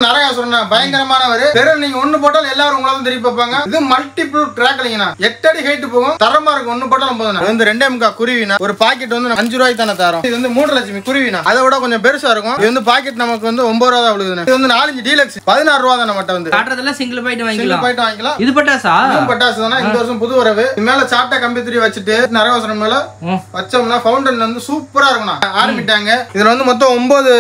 நரகாசுரன் பயங்கரமானவர். தெருவில் நீங்க ஒண்ணு போட்டாலும் எல்லாரும் உங்களால திருப்பி பார்ப்பாங்க. இது மல்டிபிள் கிராக்லிங்கனா 8 அடி ஹைட் போகும். தரமா இருக்கும். ஒண்ணு போட்டாலும் போதும். இது வந்து 2.5 குருவினா ஒரு பாக்கெட் வந்து 5 ரூபாய்க்கு தானே தரோம். இது வந்து 3 லட்சம் குருவினா அதை விட கொஞ்சம் பெருசா இருக்கும். இது வந்து பாக்கெட் நமக்கு வந்து 9 ரூபா தான் விழுதுன்னு. இது வந்து 4 டீலக்ஸ் 16 ரூபா தான் நம்மட்ட வந்து. காட்றதுல சிங்கிள் பாக்கெட் வாங்கிக்கலாம். பாக்கெட் வாங்கிக்கலாம். இது பட்டாசா? இது பட்டாசு தான. இந்த வருஷம் புது வரவு. இது மேல சாப்டா கம்பி வச்சிட்டு நரகாசுரன் மேல வச்சோம்னா ஃபவுண்டன் வந்து சூப்பரா இருக்கும். ஆரம்பிட்டாங்க. இதுல வந்து மொத்தம் 9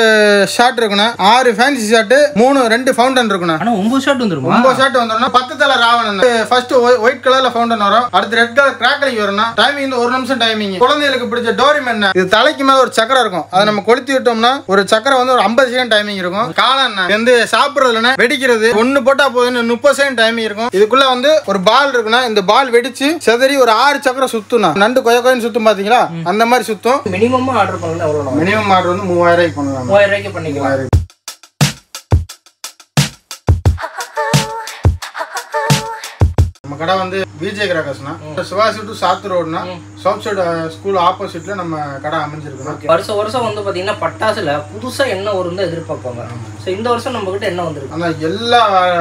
ஷாட் இருக்குனா 6 ஃபேன்சி ஷாட் 2 ஃபவுண்டன் இருக்குனா. ஆனா 9 ஷாட் வந்துருமா? 9 ஷாட் வந்துரும்னா 10 தல ராவணன். ஃபர்ஸ்ட் ஒயிட் கலர்ல ஃபவுண்டன் வரும். அடுத்து ரெட் கலர் கிராக்லிங் வரும்னா டைமிங் வந்து 1 நிமிஷம் டைமிங். குழந்தைகளுக்கு பிடிச்ச டோரிமன். இது தலைக்கு மேல ஒரு சக்கரம் இருக்கும். அதை நம்ம கொளுத்தி விட்டோம்னா ஒரு சக்கரம் வந்து ஒரு 50 செகண்ட் டைமிங் இருக்கும். காளான் வந்து சாப்பிடுறதுல வெடிக்கிறது ஒண்ணு போட்டா போதுன்னு 30 செகண்ட் டைமிங் இருக்கும். இதுக்குள்ள வந்து ஒரு பால் இருக்குன்னா இந்த பால் வெடிச்சு செதறி ஒரு 6 சக்கரம் சுத்துனா நண்டு கொயன்னு சுத்தும் பாத்தீங்களா அந்த மாதிரி சுத்தும். மினிமம் ஆர்டர் பண்ணா எவ்வளவு? மினிமம் ஆர்டர் வந்து 3000 ரூபாய்க்கு பண்ணலாம். 3000 ரூபாய்க்கு பண்ணிக்கலாம். கடை வந்து Vijay கிராக்கர்ஸ்னா சிவாசி to Sathu ரோடுனா south side school ஆப்போசிட்ல நம்ம கடை அமைஞ்சிருக்கோம். வருஷம் வந்து பாத்தீங்கன்னா பட்டாசுல புதுசா என்ன வரும்னு எதிர்பார்ப்பாங்க. சோ இந்த வருஷம் நம்ம கிட்ட என்ன வந்திருக்கு? ஆனா எல்லா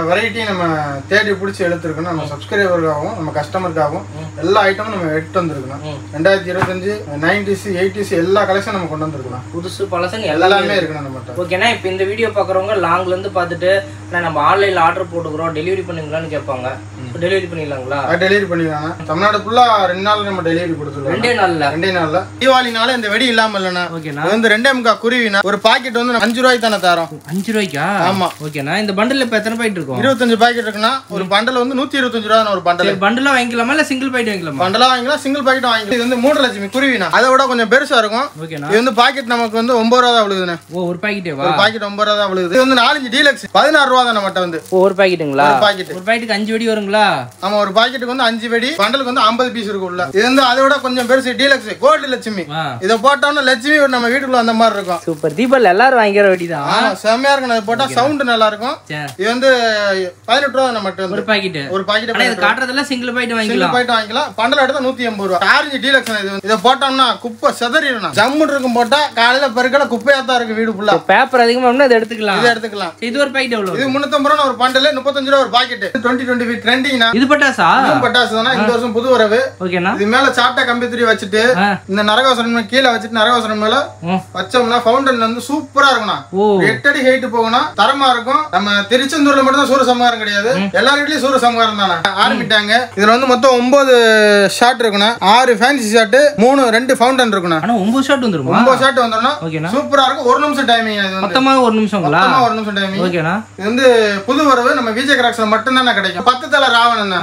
வெரைட்டியும் நம்ம தேடி பிடிச்சி எடுத்துருக்கோம். நம்ம சப்ஸ்கிரைபருக்காகவும் நம்ம கஸ்டமருக்காகவும் எல்லா ஐட்டமும் நம்ம எடுத்து வந்திருக்கோம். 2025 90s 80s எல்லா கலெக்ஷன் நம்ம கொண்டு வந்திருக்கோம். புதுசு பழசன் எல்லாமே இருக்கு நம்மகிட்ட. ஓகேனா இப்போ இந்த வீடியோ பாக்குறவங்க லாங்ல இருந்து பார்த்துட்டு நம்ம ஆன்லைன்ல ஆர்டர் போட்டுக்கிறோம் டெலிவரி பண்ணுங்களான்னு கேட்பாங்க. டெலிவரி பண்ணிடலாங்களா? டெலிவரி பண்ணிடலாம். தமிழ்நாடு ஃபுல்லா 2 நாள் நம்ம டெலிவரி கொடுத்துருவோம். 2 நாள்ல தீபாவளினால இந்த வெடி இல்லாம இல்லனா. ஓகேனா இது வந்து 2.5 குருவினா ஒரு பாக்கெட் வந்து 5 ரூபாய்க்கு தானே தரோம். 5 ரூபாய்க்கா? ஆமா. ஓகேனா இந்த பண்டல் இப்ப எத்தனை பாக்கெட் இருக்கும்? 25 பாக்கெட் இருக்குன்னா ஒரு பண்டல் வந்து 125 ரூபாய் ஒரு பண்டல். பண்டலா வாங்கிக்கலாமா இல்ல சிங்கிள் பாக்கெட் வாங்கிக்கலாமா? பண்டலா வாங்கிக்கலாம், சிங்கிள் பாக்கெட் வாங்கிக்கலாம். இது வந்து 3 லட்சம் குருவினா அதை விட கொஞ்சம் பெருசா இருக்கும். ஓகேனா இது வந்து பாக்கெட் நமக்கு வந்து 9 ரூபாய் தான் விழுதுன்னு. ஒரு பாக்கெட்டேவா? ஒரு பாக்கெட் 9 ரூபாய் தான் விழுது. இது வந்து 4 டீலக்ஸ் 16 ரூபாய் தான் நம்மட்ட வந்து. ஒரு பாக்கெட்டுங்களா? ஒரு பாக்கெட்டுக்கு 5 வெடி வருங்களா? ஆமா, ஒரு பாக்கெட்டுக்கு வந்து 5 வெடி. பண்டலுக்கு வந்து 50 பீஸ் இருக்கும் உள்ள. இது வந்து அதை விட கொஞ்சம் பெருசு டீலக்ஸ் கோல்டு லட்சுமி. இத போட்டோம்னா லட்சுமி நம்ம வீட்டுக்குள்ள அந்த மாதிரி இருக்கும். சூப்பர். தீபாவளி எல்லாரும் வாங்கிற வெடி தான். ஆமா, செமையா இருக்கும். அது போட்டா சவுண்ட் நல்லா இருக்கும். இது வந்து 18 ரூபாய் நம்மட்ட வந்து. ஒரு பாக்கெட் ஆனா இது காட்றதுல சிங்கிள் பாக்கெட் வாங்கிக்கலாம். சிங்கிள் பாக்கெட் வாங்கிக்கலாம். பண்டல் எடுத்தா 180 ரூபாய். ஆரஞ்சு டீலக்ஸ் இது. இத போட்டோம்னா குப்பை செதறிடும். ஜம்முன்னு இருக்கும். போட்டா காலையில பெருக்கல குப்பையா தான் இருக்கு வீடு ஃபுல்லா. பேப்பர் அதிகமா வேணும்னா இத எடுத்துக்கலாம். இத எடுத்துக்கலாம். இது ஒரு பாக்கெட் எவ்வளவு? இது 350 ரூபாய் ஒரு பண்டல். 35 ரூபாய் ஒரு பாக்கெட். 2025 ட்ரெண்டிங்னா. இது பட்டாசா? இது பட்டாசு தான. இந்த வருஷம் புது வரவு. ஓகேனா இது மேல சாப்டா கம்பி வச்சிட்டு இந்த நரகாசுரன் கீழ வச்சிட்டு நரகாசுரன் மேல வச்சோம்னா ஃபவுண்டன் வந்து சூப்பரா இருக்கும்னா. 8 அடி ஹைட் போகும்னா தரமா இருக்கும். நம்ம திருச்செந்தூர்ல மட்டும் தான் சூரசம்ஹாரம் கிடையாது. எல்லா வீட்லயும் சூரசம்ஹாரம் தானே. ஆரம்பிட்டாங்க. இதுல வந்து மொத்தம் 9 ஷாட் இருக்குனா 6 ஃபேன்சி ஷாட் 2 ஃபவுண்டன் இருக்குனா. ஆனா 9 ஷாட் வந்துருமா? 9 ஷாட் வந்துரும்னா சூப்பரா இருக்கும். 1 நிமிஷம் டைமிங். இது வந்து மொத்தமா 1 நிமிஷங்களா? மொத்தமா 1 நிமிஷம் டைமிங். ஓகேனா இது வந்து புது வரவு. நம்ம விஜய் கிராக்ஸ்ல மட்டும் தான் கிடைக்கும். 10 தல ராவணன்.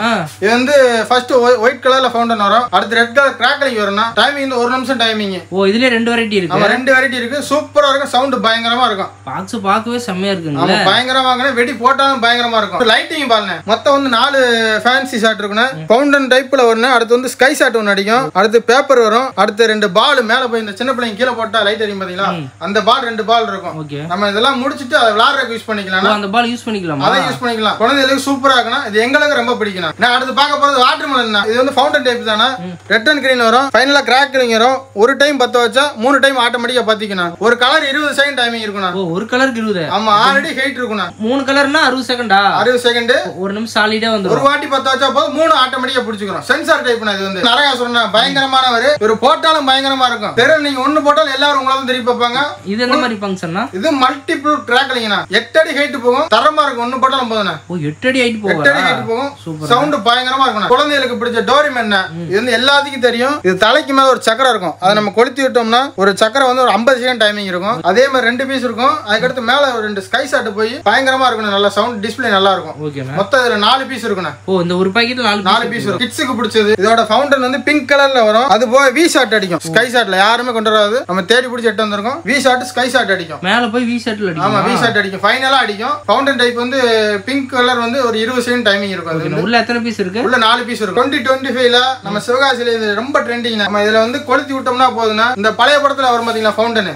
இது வந்து ஃபர்ஸ்ட் ஒயிட் கலர்ல ஃபவுண்டன் வரும். அடுத்து ரெட் கலர் கிராக்லிங் வரும்னா டைமிங் வந்து 1 நிமிஷம் டைமிங். இதுல 2 வெரைட்டி இருக்கு. ஆமா, 2 வெரைட்டி இருக்கு. சூப்பரா இருக்கும். சவுண்ட் பயங்கரமா இருக்கும். பாக்ஸ் பார்க்கவே செமையா இருக்குங்க. ஆமா, பயங்கரமா இருக்கும். வெடி போட்டாலும் பயங்கரமா இருக்கும். லைட்டிங் பாருங்க. மொத்தம் வந்து 4 ஃபேன்சி ஷாட் இருக்குனா. ஃபவுண்டன் டைப்ல ஒன்னு. அடுத்து வந்து ஸ்கை ஷாட் ஒன்னு அடிக்கும். அடுத்து பேப்பர் வரும். அடுத்து 2 பால் மேல போய் இந்த சின்ன பிள்ளைங்க கீழ போட்டா லைட் எரியும் பாத்தீங்களா? அந்த பால் 2 பால் இருக்கும். நம்ம இதெல்லாம் முடிச்சிட்டு அதை விளையாடுறதுக்கு யூஸ் பண்ணிக்கலாம். அந்த பால் யூஸ் பண்ணிக்கலாம். அதை யூஸ் பண்ணிக்கலாம். குழந்தைகளுக்கு சூப்பரா இருக்குனா. இது எங்களுக்கு ரொம்ப பிடிக்கும். நான் அடுத்து பார்க்க போறது வாட்டர் மெலன். இது வந்து ஃபவுண்டன் டைப் தானா. ரெட் அண்ட் கிரீன் வரும். ஃபைனலா கிராக்லிங் வரும். ஒரு டைம் பத்த வச்சா 3 டைம் ஆட்டோமேட்டிக்கா பத்திக்கணும். ஒரு கலர் 20 செகண்ட் டைமிங் இருக்குனா. ஒரு கலருக்கு 20. ஆமா, ஆல்ரெடி ஹைட் இருக்குனா. 3 கலர்னா 60 செகண்டா? 60 செகண்ட். 1 நிமிஷம் சாலிடா வந்துரும். ஒரு வாட்டி பத்த வச்சா போதும் 3 ஆட்டோமேட்டிக்கா புடிச்சுக்கிறோம். சென்சார் டைப்னா. இது வந்து நரகாசுரன் பயங்கரமானவர். ஒரு போட்டாலும் பயங்கரமா இருக்கும். தெருவில் நீங்க ஒண்ணு போட்டாலும் எல்லாரும் உங்களால திருப்பி பார்ப்பாங்க. இது என்ன மாதிரி ஃபங்க்ஷன்னா? இது மல்டிபிள் கிராக்லிங்கனா 8 அடி ஹைட் போகும். தரமா இருக்கும். ஒண்ணு போட்டாலும் போதும். 8 அடி ஹைட் போகும். 8 அடி ஹைட் போகும். சவுண்ட் பயங்கரமா இருக்கும். குழந்தைகளுக்கு பிடிச்ச டோரிமன். இது வந்து எல்லாத்துக்கும் தெரியும். இது தலைக்கு மேல ஒரு சக்கரம் இருக்கும். அதை நம்ம கொளுத்தி விட்டோம்னா ஒரு சக்கரம் வந்து ஒரு 50 செகண்ட் டைமிங் இருக்கும். அதே மாதிரி 2 பீஸ் இருக்கும். அதுக்கடுத்து மேல ஒரு 2 ஸ்கை ஷாட் போய் பயங்கரமா இருக்கும். நல்ல சவுண்ட் டிஸ்ப்ளே நல்லா இருக்கும். மொத்தம் இதுல 4 பீஸ் இருக்கும். இந்த ஒரு பாக்கெட்ல 4 பீஸ் இருக்கும். கிட்ஸுக்கு பிடிச்சது. இதோட ஃபவுண்டன் வந்து பிங்க் கலர்ல வரும். அது போய் வி ஷாட் அடிக்கும். ஸ்கை ஷாட்ல யாருமே கொண்டு வராது. நம்ம தேடி பிடிச்சி எட்டு வந்திருக்கோம். வி ஷாட் ஸ்கை ஷாட் அடிக்கும். மேல போய் வி ஷாட்ல அடிக்கும். ஆமா, வி ஷாட் அடிக்கும். ஃபைனலா அடிக்கும். ஃபவுண்டன் டைப் வந்து பிங்க் கலர் வந்து ஒரு 20 செகண்ட் டைமிங் இருக்கும். அது உள்ள எத்தனை எத்தனை பீஸ் இருக்கு? உள்ள 4 பீஸ் இருக்கு. 2025ல நம்ம சிவகாசியில இது ரொம்ப ட்ரெண்டிங். நம்ம இதுல வந்து கொளுத்தி விட்டோம்னா போதுனா இந்த பழைய படத்துல வரும் பாத்தீங்களா ஃபவுண்டன்,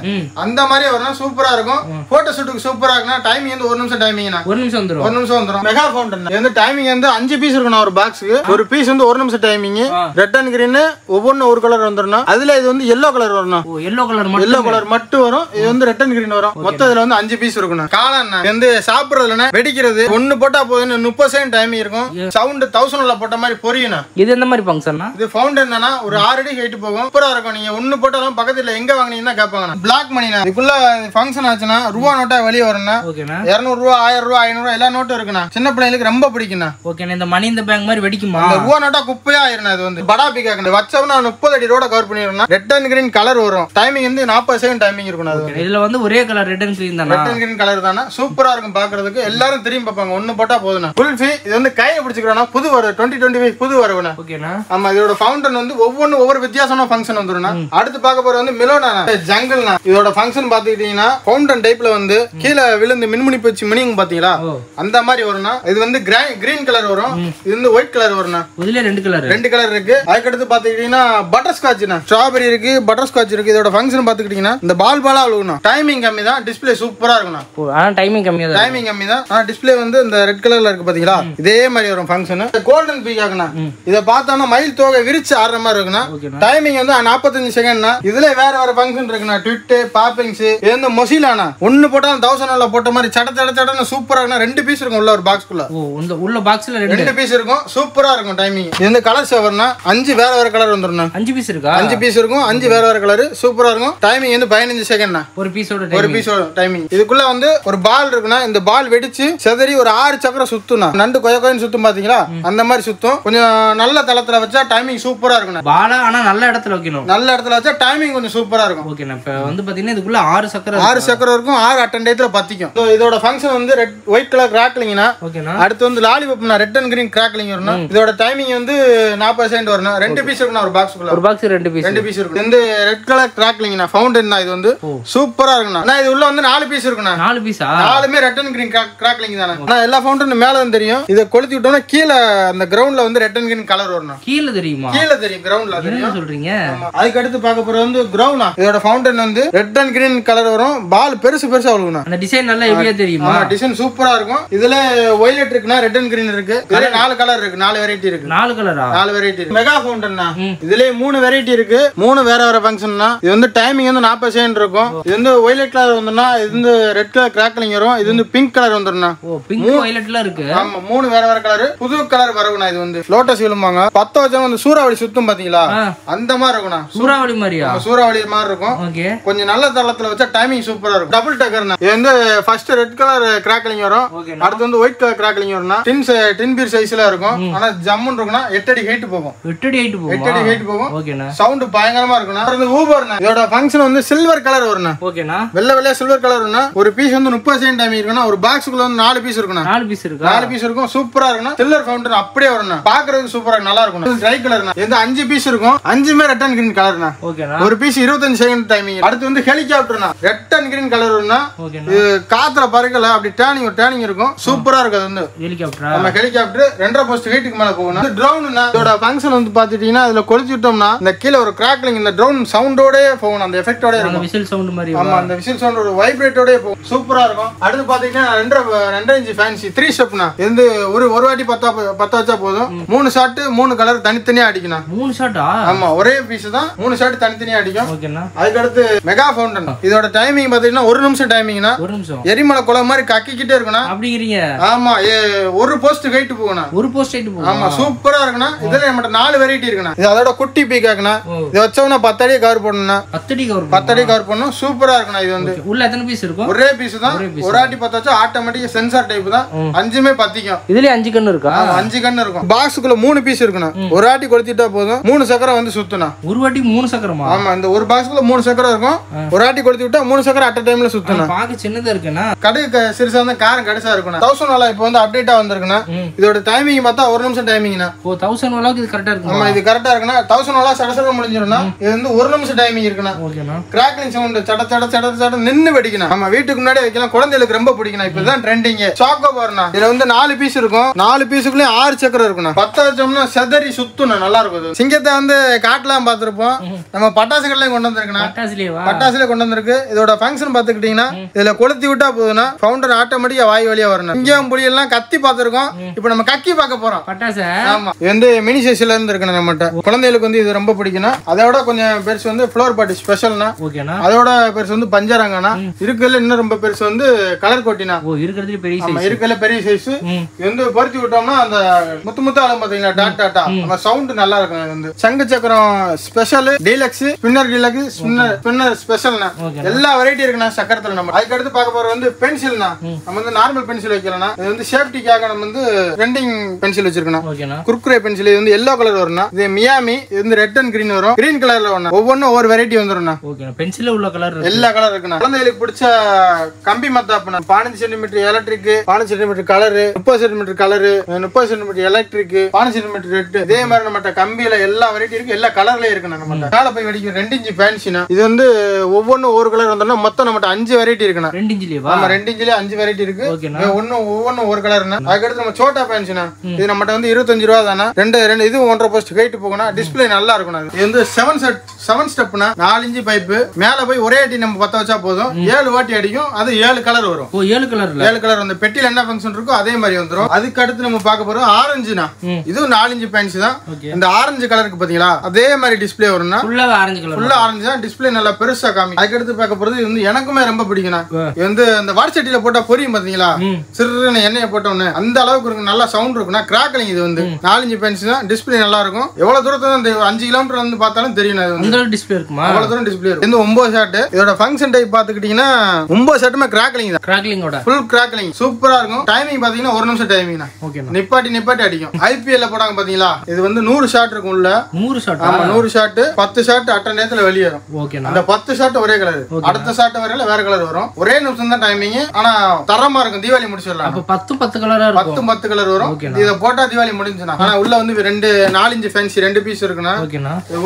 அந்த மாதிரி வரணும். சூப்பரா இருக்கும். போட்டோ ஷூட்டுக்கு சூப்பரா இருக்குனா டைமிங் வந்து 1 நிமிஷம் டைமிங்னா 1 நிமிஷம் வந்துரும். 1 நிமிஷம் வந்துரும். மெகா ஃபவுண்டன் இது வந்து டைமிங் வந்து 5 பீஸ் இருக்கணும் ஒரு பாக்ஸ்க்கு. ஒரு பீஸ் வந்து 1 நிமிஷம் டைமிங். ரெட் அண்ட் கிரீன் ஒவ்வொன்னு ஒரு கலர் வந்துரும். அதுல இது வந்து yellow கலர் வரணும். yellow கலர் மட்டும் வரும். இது வந்து ரெட் அண்ட் கிரீன் வரும். மொத்தம் இதுல வந்து 5 பீஸ் இருக்கணும். காளான் வந்து சாப்பிடுறதுல வெடிக்கிறது ஒன்னு போட்டா போதும் 30 செகண்ட் டைமிங் இருக்கும். சவுண்ட் 1000ல போட்ட மாதிரி பொரியணும். இது எந்த மாதிரி ஃபங்க்ஷன்னா? இது ஃபவுண்டன் தானா, ஒரு 6 அடி ஹைட் போகும். சூப்பரா இருக்கும். நீங்க ஒன்னு போட்டாலும் பக்கத்துல எங்க வாங்குனீங்கன்னா கேட்பாங்க. பிளாக் மணினா இதுக்குள்ள ஃபங்க்ஷன் ஆச்சுன்னா ரூபா நோட்டா வெளிய வரும்னா 200 ரூபா 1000 ரூபா 500 ரூபா எல்லா நோட்டும் இருக்குண்ணா. சின்ன பிள்ளைங்களுக்கு ரொம்ப பிடிக்கும்ண்ணா. ஓகே, இந்த மணி இந்த பேங்க் மாதிரி வெடிக்குமா? இந்த ரூபா நோட்டா குப்பையா ஆயிருண்ணா. இது வந்து படா பிகாக் வச்சவனா 30 அடி ரோட கவர் பண்ணிடும்னா ரெட் அண்ட் கிரீன் கலர் வரும். டைமிங் வந்து 40 செகண்ட் டைமிங் இருக்கும். அது இதுல வந்து ஒரே கலர் ரெட் அண்ட் கிரீன் தானா? ரெட் அண்ட் கிரீன் கலர் தானா. சூப்பரா இருக்கும் பாக்குறதுக்கு. எல்லாரும் திரும்பி பார்ப்பாங்க. ஒன்னு போட்டா போதுண்ணா. குல்ஃபி இது வந்து கையை பிடிச்சிக்கிறோம்னா புது வரும். 2025 புது வருவண்ணா. ஓகேண்ணா. ஆமா, இதோட ஃபவுண்டன் வந்து ஒவ்வொரு வித்தியாசமான ஃபங்க்ஷன் வந்துரும்னா. அடுத்து பார்க்க போறது வந்து மிலோனா ஜங்கிள்னா. இதோட ஃபங்க்ஷன் பாத்துக்கிட்டீங்கன்னா ஃபவுண்டன் டைப்ல வந்து கீழே விழுந்து மின்முனி பூச்சி மினிங் பாத்தீங்களா அந்த மாதிரி வரும்னா. இது வந்து கிரீன் கலர் வரும். இது வந்து ஒயிட் கலர் வரும்னா. இதுல ரெண்டு கலர் இருக்கு. அதுக்கு அடுத்து பாத்துக்கிட்டீங்கன்னா பட்டர் ஸ்காட்ச்னா ஸ்ட்ராபெரி இருக்கு, பட்டர் ஸ்காட்ச் இருக்கு. இதோட ஃபங்க்ஷன் பாத்துக்கிட்டீங்கன்னா இந்த பால் பாலா விழுகணும். டைமிங் கம்மி தான். டிஸ்ப்ளே சூப்பரா இருக்கும்னா. டைமிங் கம்மி தான். ஆனா டிஸ்ப்ளே வந்து இந்த ரெட் கலர்ல இருக்கு பாத்தீங்களா, இதே மாதிரி வரும் ஃபங்க்ஷன். கோல்டன் பீகாக்னா இத பார்த்தோம்னா மயில் தோகை விரிச்சு ஆடுற மாதிரி இருக்குன்னா. டைமிங் வந்து 45 செகண்ட்னா. இதுல வேற ஃபங்க்ஷன் இருக்குன்னா ட்விட் பாப்பிங்ஸ் இது வந்து மொசிலானா. ஒன்னு போட்டாலும் 1000ல போட்ட மாதிரி சட சூப்பரா இருக்குன்னா. 2 பீஸ் இருக்கும் உள்ள ஒரு பாக்ஸ்க்குள்ள. உள்ள பாக்ஸ்ல 2 பீஸ் இருக்கும். சூப்பரா இருக்கும் டைமிங். இது வந்து கலர் சேவர்னா 5 வேற கலர் வந்துரும். 5 பீஸ் இருக்கா? 5 பீஸ் இருக்கும். 5 வேற கலர். சூப்பரா இருக்கும். டைமிங் வந்து 15 செகண்ட்னா. ஒரு பீஸோட டைமிங். இதுக்குள்ள வந்து ஒரு பால் இருக்குன்னா இந்த பால் வெடிச்சு செதறி ஒரு 6 சக்கரம் சுத்துனா. நண்டு கொயன்னு சுத்தும் பாத்தீங்களா, அந்த மாதிரி சுத்தும். கொஞ்சம் நல்ல தளத்துல வச்சா டைமிங் சூப்பரா இருக்கும். பாலா ஆனா நல்ல இடத்துல வைக்கணும். நல்ல இடத்துல வச்சா டைமிங் கொஞ்சம் சூப்பரா இருக்கும். ஓகே, இப்ப வந்து பாத்தீங்கன்னா இதுக்குள்ள 6 சக்கரம் இருக்கும். 6 அட்டெண்டேட்ல பத்திக்கும். இதோட ஃபங்க்ஷன் வந்து ஒயிட் கலர் கிராக்லிங்னா. ஓகேனா. அடுத்து வந்து லாலிபாப்னா ரெட் அண்ட் கிரீன் கிராக்லிங் வரணும். இதோட டைமிங் வந்து 40 செகண்ட் வரணும். 2 பீஸ் இருக்குனா ஒரு பாக்ஸ்க்குள்ள. ஒரு பாக்ஸ் 2 பீஸ் இருக்கும். இந்த ரெட் கலர் கிராக்லிங்னா ஃபவுண்டன் தான். இது வந்து சூப்பரா இருக்குனா. நான் இது உள்ள வந்து 4 பீஸ் இருக்குனா. 4 பீஸா? 4மே ரெட் அண்ட் கிரீன் கிராக்லிங் தான. நான் எல்லா ஃபவுண்டன் மேல வந்து தெரியும். இத கொளுத்தி விட்டோம்னா கீழ அந்த கிரவுண்ட்ல வந்து ரெட் அண்ட் கிரீன் கலர் வரணும். கீழ தெரியுமா? கீழ தெரியும். கிரவுண்ட்ல தெரியும். என்ன சொல்றீங்க? அதுக்கு அடுத்து பார்க்க போறது வந்து கிரவுண்டா. இதோட ஃபவுண்டன் வந்து ரெட் அண்ட் கிரீன் கலர் வரும். பால் பெருசா விழுகணும். அந்த டிசைன் நல்லா ஹெவியா தெரியுமா? டிசைன் சூப்பரா இருக்கும். இதுல வயலட் இருக்குனா ரெட் அண்ட் கிரீன் இருக்கு. இதுல 4 கலர் இருக்கு. 4 வெரைட்டி இருக்கு. 4 கலரா? 4 வெரைட்டி இருக்கு. மெகா ஃபவுண்டன்னா இதுல 3 வெரைட்டி இருக்கு. 3 வேற ஃபங்க்ஷன்னா. இது வந்து டைமிங் வந்து 40 செகண்ட் இருக்கும். இது வந்து வயலட் கலர் வந்துனா, இது வந்து ரெட் கலர் கிராக்லிங் வரும். இது வந்து பிங்க் கலர் வந்துருனா. ஓ, பிங்க் வயலட்ல இருக்கு. ஆமா, 3 வேற கலர். புது கலர் வரவுனா. இது வந்து லோட்டஸ் விழுமாங்க. 10 வச்சா வந்து சூறாவளி சுத்தும் பாத்தீங்களா, அந்த மாதிரி இருக்கும்னா. சூறாவளி மாதிரியா? சூறாவளி மாதிரி இருக்கும். ஓகே, கொஞ்சம் நல்ல தளத்துல வச்சா டைமிங் சூப்பரா இருக்கும். டபுள் டக்கர்னா. இது வந்து ஃபர்ஸ்ட் ரெட் கலர் கிராக்லிங் வரும். அடுத்து வந்து ஒயிட் கலர் கிராக்லிங் வரும்னா. டின் பீர் சைஸ்ல இருக்கும். ஆனா ஜம்முன்னு இருக்கும்னா 8 அடி ஹைட் போகும். 8 அடி ஹைட் போகும். ஓகேனா. சவுண்ட் பயங்கரமா இருக்கும்னா. அடுத்து ஊபர்னா. இதோட ஃபங்க்ஷன் வந்து சில்வர் கலர் வரும்னா. ஓகேனா. வெள்ளை சில்வர் கலர் வரும்னா. ஒரு பீஸ் வந்து 30 செகண்ட் டைமிங் இருக்கும்னா. ஒரு பாக்ஸ்க்குள்ள வந்து 4 பீஸ் இருக்கும்னா. 4 பீஸ் இருக்கு. 4 பீஸ் இருக்கும். சூப்பரா இருக்கும்னா. சில்வர் ஃபவுண்டன் அப்படியே வரும்னா. பாக்குறதுக்கு சூப்பரா நல்லா இருக்கும். இது ட்ரை கலர்னா. இது 5 பீஸ் இருக்கும். 5மே ரெட் அண்ட் கிரீன் கலர்னா. ஓகேனா. ஒரு பீஸ் 25 செகண்ட் டைமிங். அடுத்து வந்து ஹெலிகாப்டர்னா. ரெட் அண்ட் கிரீன் கலர் வரும்னா. இது காத்துல பறக்கல அப்படி டேர்னிங் இருக்கும். சூப்பரா இருக்கு. அது வந்து ஹெலிகாப்டர். நம்ம ஹெலிகாப்டர் 2.5 போஸ்ட் ஹைட்டுக்கு மேல போகும்னா. இது ட்ரோன்னா. இதோட ஃபங்க்ஷன் வந்து பாத்துட்டீங்கன்னா இதுல கொளுத்தி விட்டோம்னா இந்த கீழ ஒரு கிராக்லிங் இந்த ட்ரோன் சவுண்டோட போகும். அந்த எஃபெக்ட்டோட இருக்கும். விசில் சவுண்ட் மாதிரி. ஆமா, அந்த விசில் சவுண்ட் ஒரு வைப்ரேட்டோட போகும். சூப்பரா இருக்கும். அடுத்து பாத்தீங்கன்னா 2 இன்ச் ஃபேன்சி 3 ஸ்டெப்னா. இது ஒரு வாட்டி பத்த வச்சா போதும். 3 ஷாட் 3 கலர் தனித்தனியா அடிக்கணும். 3 ஷாட்டா? ஆமா, ஒரே பீஸ் தான். 3 ஷாட் தனித்தனியா அடிக்கும். ஓகேனா. அதுக்கு அடுத்து மெகா ஃபவுண்டன். இதோட டைமிங் பாத்தீங்கன்னா 1 நிமிஷம் டைமிங்னா. 1 நிமிஷம். எரிமலை குளம் மாதிரி கக்கிக்கிட்டே இருக்கணும். அப்படிங்கறீங்க? ஆமா, ஒரு போஸ்ட் ஹைட் போகணும். ஒரு போஸ்ட் ஹைட் போகணும். ஆமா, சூப்பரா இருக்குனா. இதுல நம்ம 4 வெரைட்டி இருக்குனா. இது அதோட குட்டி பீகாக்னா. இது வச்சவனா 10 அடி கவர் பண்ணனும். 10 அடி கவர் பண்ணனும். சூப்பரா இருக்குனா. இது வந்து உள்ள எத்தனை பீஸ் இருக்கும்? ஒரே பீஸ் தான். ஒரு ஆட்டி 10 வச்சா ஆட்டோமேட்டிக் சென்சார் டைப் தான். 5மே பத்திக்கும். இதுல 5 கண்ணு இருக்கா? 5 கண்ணு இருக்கும். பாக்ஸ்க்குள்ள 3 பீஸ் இருக்குனா. ஒரு ஆட்டி கொளுத்திட்டா போதும் 3 சக்கரம் வந்து சுத்துனா. ஒரு வாட்டி 3 சக்கரமா? ஆமா, இந்த ஒரு பாக்ஸ்க்குள்ள 3 சக்கரம் இருக்கும். ஒரு ஆட்டி கொளுத்தி விட்டா 3 சக்கரம் அட் டைம்ல சுத்துனா. பாக்க சின்னதா இருக்குனா. கடை சிறுசா இருந்தா காரம் கடைசா இருக்குனா. 1000 வாலா இப்போ வந்து அப்டேட்டா வந்திருக்குனா. இதோட டைமிங் பார்த்தா 1 நிமிஷம் டைமிங்னா. ஓ, 1000 வாலாக்கு இது கரெக்ட்டா இருக்கு. ஆமா, இது கரெக்ட்டா இருக்குனா. 1000 வாலா சடசட முடிஞ்சிரும்னா. இது வந்து 1 நிமிஷம் டைமிங் இருக்குனா. ஓகேனா. கிராக்லிங் சவுண்ட் சட நின்னு வெடிக்கணும். நம்ம வீட்டுக்கு முன்னாடி வைக்கலாம். குழந்தைகளுக்கு ரொம்ப பிடிக்கும். இப்பதான் ட்ரெண்டிங். சாக்கோ பார்னா. இதுல வந்து 4 பீஸ் இருக்கும். 4 பீஸுக்குள்ள 6 சக்கரம் இருக்குண்ணா. பத்த வச்சோம்னா செதறி சுத்தணும், நல்லா இருக்கும். சிங்கத்தை வந்து காட்டலாம் பார்த்துருப்போம், நம்ம பட்டாசு கடையிலையும் கொண்டு வந்திருக்குண்ணா. பட்டாசுலேயே கொண்டு வந்திருக்கு. இதோட ஃபங்க்ஷன் பார்த்துக்கிட்டீங்கன்னா இதுல கொளுத்தி விட்டா போதுன்னா ஃபவுண்டன் ஆட்டோமேட்டிக்கா வாய் வழியா வரணும். சிங்கம் புலி எல்லாம் கத்தி பார்த்துருக்கோம், இப்போ நம்ம கக்கி பார்க்க போறோம். ஆமா, இது வந்து மினி சைஸ்ல இருந்து இருக்குண்ணா. நம்மகிட்ட குழந்தைகளுக்கு வந்து இது ரொம்ப பிடிக்கும்னா. அதோட கொஞ்சம் பெருசு வந்து ஃப்ளோர் பார்ட்டி ஸ்பெஷல்னா. அதோட பெருசு வந்து பஞ்சரங்கண்ணா. இருக்குல்ல இன்னும் ரொம்ப பெருசு வந்து கலர் கோட்டினா. இருக்குல்ல பெரிய சைஸ். இது வந்து பொருத்தி விட்டோம்னா அந்த முத்து முத்து ஆளும் பாத்தீங்களா, டாட் டாட்டா, அந்த சவுண்ட் நல்லா இருக்கும். இது வந்து சங்கு சக்கரம் special, deluxe, spinner deluxe, spinner ஸ்பெஷல்னா. எல்லா வெரைட்டி இருக்குண்ணா சக்கரத்துல. நம்ம அதுக்கு அடுத்து பார்க்க போறது வந்து பென்சில்னா. நம்ம வந்து நார்மல் பென்சில் வைக்கலாம். இது வந்து சேஃப்டிக்காக நம்ம வந்து ரெண்டிங் பென்சில் வச்சிருக்கோம். குர்குரே பென்சில். இது வந்து எல்லோ கலர் வரும்னா. இது மியாமி. இது வந்து ரெட் அண்ட் கிரீன் வரும். கிரீன் கலர்ல வரும். ஒவ்வொன்றும் ஒவ்வொரு வெரைட்டி வந்துரும்னா. பென்சில் உள்ள கலர் எல்லா கலர் இருக்குண்ணா. குழந்தைகளுக்கு பிடிச்ச கம்பி மத்தாப்புனா 15 centimetre electric, 15 centimetre colour, 30 centimetre colour, 30 centimetre electric, 15 centimetre red. இதே மாதிரி நம்ம கம்பியில எல்லா வெரைட்டி இருக்கு. எல்லா கலர்லயும் இருக்கு. நம்ம கால போய் வெடிக்கும் 2 இன்ச் ஃபேன்சினா. இது வந்து ஒவ்வொன்றும் ஒரு கலர் வந்தோம்னா மொத்தம் நம்ம 5 வெரைட்டி இருக்குண்ணா. 2 இன்ச்லயே 2 இன்ச்லயே 5 வெரைட்டி இருக்கு. ஒவ்வொன்றும் ஒரு கலர்னா. அதுக்கடுத்து நம்ம சோட்டா ஃபேன்சினா. இது நம்ம வந்து 25 ரூபா தானே. ரெண்டு இது 1.5 போஸ்ட் கைட்டு போகணும். டிஸ்பிளே நல்லா இருக்கும். இது வந்து 7 ஸ்டெப்னா 4 இன்ச் பைப்பு. மேல போய் ஒரே அடி நம்ம பத்த வச்சா போதும், 7 வாட்டி அடிக்கும். அது 7 கலர் வரும். 7 கலர் வந்து பெட்டியில என்ன ஃபங்க்ஷன் இருக்கோ அதே மாதிரி வந்துரும். அதுக்கு அடுத்து நம்ம பார்க்க போறோம் ஆரஞ்சுனா. இதுவும் 4 இன்ச் பேன்ஸ் தான். இந்த ஆரஞ்சு கலருக்கு பாத்தீங்களா அதே மாதிரி டிஸ்பிளே வரும்னா. ஃபுல்லா ஆரஞ்சு தான். டிஸ்பிளே நல்லா பெருசா காமி. அதுக்கு அடுத்து பார்க்க போறது இது வந்து எனக்குமே ரொம்ப பிடிக்கும்னா. இது வந்து இந்த வாட்சட்டில போட்டா பொரியும் பாத்தீங்களா, சிறுன்னு எண்ணெயை போட்டோன்னு அந்த அளவுக்கு இருக்கும். நல்லா சவுண்ட் இருக்கும்னா. கிராக்லிங். இது வந்து 4 இன்ச் பேன்ஸ் தான். டிஸ்பிளே நல்லா இருக்கும். எவ்வளவு தூரத்துல 5 கிலோமீட்டர் வந்து பார்த்தாலும் தெரியும். டிஸ்பிளே இருக்குமா, அவ்வளவு தூரம் டிஸ்பிளே இருக்கும். இந்த 9 ஷாட். இதோட ஃபங்க்ஷன் டைப் பாத்துக்கிட்டீங்கன்னா 9 ஷாட்டுமே கிராக்லிங் தான். கிராக்லிங்கோட ஃபுல் கிராக்லிங் சூப்பரா இருக்கும். டைமிங் பாத்தீங்கன்னா 1 நிமிஷம் டைமிங் தான். நிப்பாட்டி அடிக்கும். ஐபிஎல் போடாங்க பாத்தீங்களா, இது வந்து 100 ஷாட் இருக்கும் உள்ள. 100 ஷாட். ஆமா 100 ஷாட். 10 ஷாட் அட்ட நேரத்துல வெளியேறும். அந்த 10 ஷாட் ஒரே கலர், அடுத்த ஷாட் வரையில வேற கலர் வரும். ஒரே நிமிஷம் தான் டைமிங். ஆனா தரமா இருக்கும். தீபாவளி முடிச்சிடலாம். அப்ப 10 கலரா இருக்கும். 10 கலர் வரும். இத போட்டா தீபாவளி முடிஞ்சுனா. ஆனா உள்ள வந்து 4 இன்ச் ஃபேன்சி 2 பீஸ் இருக்குனா.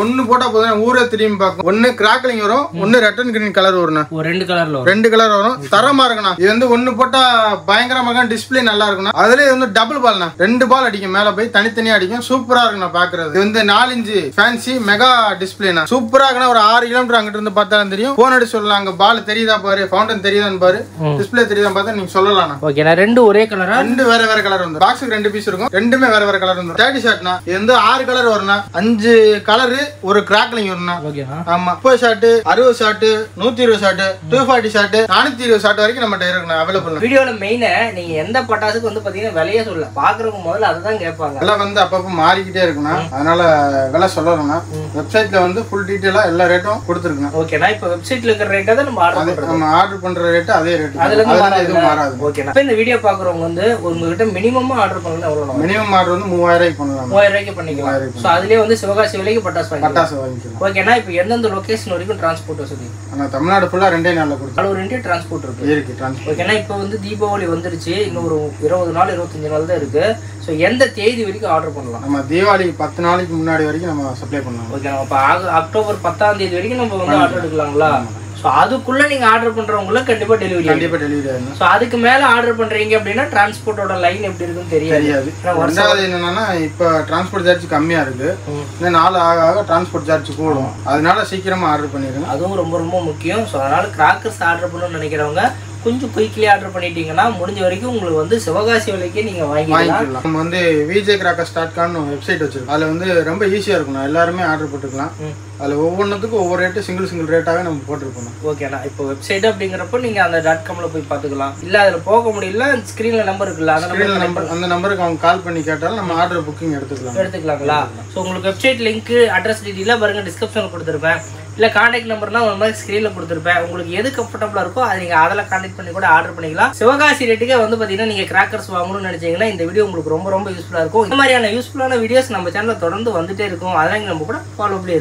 ஒன்னு போட்டா போதும் ஊரே திரும்பி பார்க்கும். ஒன்னு கிராக்லிங் வரும், ஒன்னு ரெட் அண்ட் கிரீன் கலர் வரும். 2 கலர் வரும். தரமா இருக்குண்ணா. இது வந்து ஒன்னு போட்டா பயங்கரமாக டிஸ்பிளே நல்லா இருக்குண்ணா. அதுல வந்து டபுள் பால்னா 2 பால் அடிக்கும். மேல போய் தனித்தனியா அடிக்கும். சூப்பரா இருக்குண்ணா பாக்குறது. இது வந்து 4 இன்ச் ஃபேன்சி மெகா டிஸ்பிளேனா. சூப்பரா இருக்குண்ணா. ஒரு 6 கிலோமீட்டர் அங்கிட்டு இருந்து பார்த்தாலும் தெரியும். போன் அடி சொல்லலாம். அங்க பால் தெரியுதா பாரு, ஃபவுண்டன் தெரியுதான்னு பாரு, டிஸ்பிளே தெரியுதா பார்த்தா நீங்க சொல்லலாம். ஓகேண்ணா. 2 ஒரே கலரா, 2 வேற கலர் வந்து பாக்ஸுக்கு 2 பீஸ் இருக்கும். ரெண்டுமே வேற கலர் வந்து 30 ஷாட்னா. இது வந்து 6 கலர் வரும்னா. 5 கலர் ஒரு கிராக்லிங் வரும்னா. ஆமா 30 shot, 60 shot, 120 shot, 240 shot, 420 shot வரைக்கும் நம்ம இருக்குண்ணா அவைலபிள். வீடியோல மெயினா நீங்க எந்த பட்டாசுக்கு வந்து பாத்தீங்கன்னா விலையே சொல்லல. பாக்குறவங்க முதல்ல அதுதான் கேட்பாங்க. விலை வந்து அப்பப்ப மாறிக்கிட்டே இருக்குண்ணா. அதனால விலை சொல்லணும்னா வெப்சைட்ல வந்து ஃபுல் டீடைலா எல்லா ரேட்டும் கொடுத்துருக்குண்ணா. ஓகேண்ணா. இப்போ வெப்சைட்ல இருக்கிற ரேட்டை தான் நம்ம ஆர்டர் பண்ற ரேட் அதே ரேட். அதுல எதுவும் மாறாது. ஓகேண்ணா. இப்போ இந்த வீடியோ பாக்குறவங்க வந்து உங்ககிட்ட மினிமம் ஆர்டர் பண்ணணும் எவ்வளவு? மினிமம் ஆர்டர் வந்து 3000 ரூபாய்க்கு பண்ணலாம். 3000 ரூபாய்க்கு பண்ணிக்கலாம். சோ அதுலயே வந்து சிவகாசி விலைக்கு பட்டாசு வாங்கிக்கலாம். ஓகேண்ணா. இப்போ எந்தெந்த லொகேஷன் வரைக்கும் டிரான்ஸ்போர்ட் வசதி? தமிழ்நாடு ஃபுல்லா 2 நாள்ல கொடுத்து ஒரு 2 டிரான்ஸ்போர்ட் இருக்கு. ஓகேண்ணா. இப்போ வந்து தீபாவளி வந்துருச்சு. இன்னும் ஒரு 20 நாள் 25 நாள் தான் இருக்கு. ஸோ எந்த தேதி வரைக்கும் ஆர்டர் பண்ணலாம்? நம்ம தீபாவளி 10 நாளைக்கு முன்னாடி வரைக்கும் நம்ம சப்ளை பண்ணலாம். ஓகே. அப்போ அக்டோபர் 10ஆம் தேதி வரைக்கும் நம்ம வந்து ஆர்டர் எடுக்கலாங்களா? ஸோ அதுக்குள்ள நீங்க ஆர்டர் பண்றவங்களுக்கு கண்டிப்பா டெலிவரி ஆகும். ஸோ அதுக்கு மேல ஆர்டர் பண்றீங்க அப்படின்னா டிரான்ஸ்போர்ட்டோட லைன் எப்படி இருக்குன்னு தெரியாது. ரெண்டாவது என்னன்னா இப்போ டிரான்ஸ்போர்ட் சார்ஜ் கம்மியா இருக்கு. இன்னும் நாள் ஆக டிரான்ஸ்போர்ட் சார்ஜ் கூடும். அதனால சீக்கிரமா ஆர்டர் பண்ணிடுங்க. அதுவும் ரொம்ப ரொம்ப முக்கியம். ஸோ அதனால கிராக்கர்ஸ் ஆர்டர் பண்ணணும்னு நினைக்கிறவங்க கொஞ்சம் குயிக்லி ஆர்டர் பண்ணிட்டீங்கன்னா முடிஞ்ச வரைக்கும் உங்களுக்கு வந்து சிவகாசி விலைக்கு நீங்க வாங்கிக்கலாம். நம்ம வந்து vjcrackers.com வெப்சைட் வச்சிருக்கோம். அதுல வந்து ரொம்ப ஈஸியா இருக்கும். எல்லாருமே ஆர்டர் போட்டுக்கலாம். அதுல ஒவ்வொன்றுத்துக்கும் ஒவ்வொரு ரேட்டு சிங்கிள் ரேட்டாவே நம்ம போட்டுருக்கோம். ஓகேண்ணா. இப்போ வெப்சைட் அப்படிங்கிறப்போ நீங்க அந்த .comல போய் பாத்துக்கலாம். இல்ல அதுல போக முடியல ஸ்கிரீன்ல நம்பர் இருக்குல்ல, அந்த நம்பருக்கு அவங்க கால் பண்ணி கேட்டாலும் நம்ம ஆர்டர் புக்கிங் எடுத்துக்கலாங்களா? ஸோ உங்களுக்கு வெப்சைட் லிங்க் அட்ரஸ் டீட்டெயிலாக பாருங்க டிஸ்கிரிப்ஷன்ல கொடுத்துருப்பேன். இல்லை கான்டாக்ட் நம்பர்னா ஒரு மாதிரி ஸ்க்ரீனில் கொடுத்துருப்பேன். உங்களுக்கு எது கம்ஃபர்டபுளாக இருக்கோ அதை நீங்கள் அதில் கான்டாக்ட் பண்ணி கூட ஆர்டர் பண்ணிக்கலாம். சிவகாசி ரேட்டுக்கே வந்து பார்த்தீங்கன்னா நீங்கள் கிராக்கர்ஸ் வாங்கணும்னு நினச்சிங்கன்னா இந்த வீடியோ உங்களுக்கு ரொம்ப ரொம்ப யூஸ்ஃபுல்லாக இருக்கும். இந்த மாதிரியான யூஸ்ஃபுல்லான வீடியோஸ் நம்ம சேனலில் தொடர்ந்து வந்துட்டே இருக்கும். அதெல்லாம் நம்ம கூட ஃபாலோ பண்ணி